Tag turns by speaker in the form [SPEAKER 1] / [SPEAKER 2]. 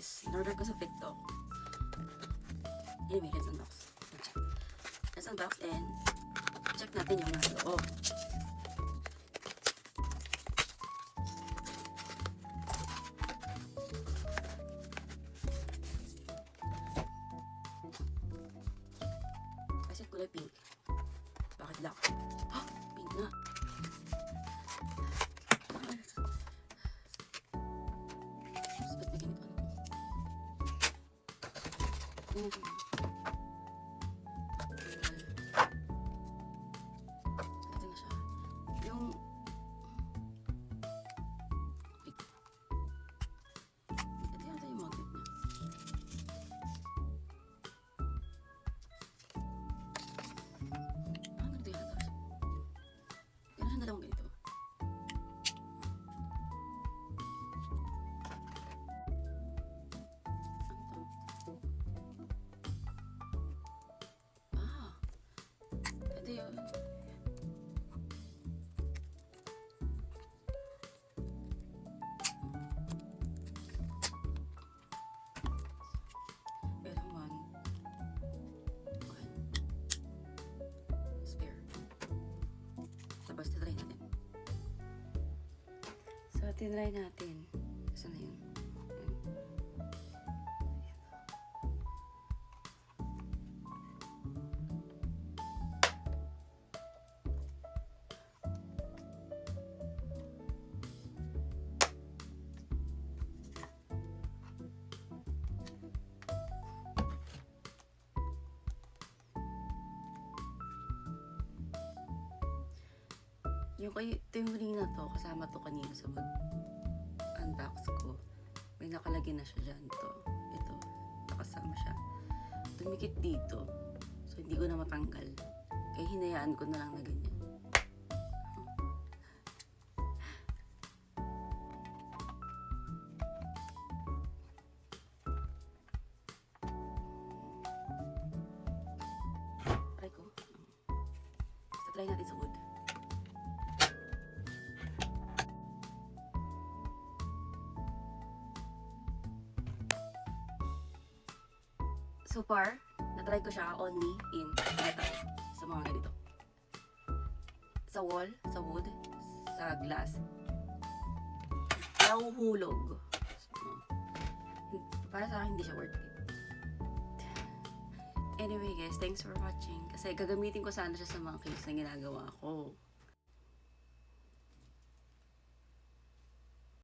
[SPEAKER 1] is in-order ko sa TikTok. Anyway, let's unbox. Let's unbox and check natin yung nasa loob. Kasi kulay pink. Bakit black? Oh, pink na. Ba't may ganito? Ito na siya. Yung ito yata yung magnet niya. Ganito yata siya. Ganun siya dalawang ganito. Ito yun. Ito naman. Okay. Spare. Tapos titry natin. So, tinry natin. Saan na yun? Ito yung ring na to, kasama to kanina sa pag-unbox ko. May nakalagay na siya dyan. Ito, nakasama siya. Tumikit dito. So, hindi ko na matanggal. Kaya hinayaan ko na lang na ganyan. Try ko. Basta try natin sa wood. So far, na-try ko siya only in metal. Sa mga ganito. Sa wall, sa wood, sa glass. Nahuhulog. Para sa akin, hindi siya worth it. Anyway guys, thanks for watching. Kasi gagamitin ko sana siya sa mga case na ginagawa ko.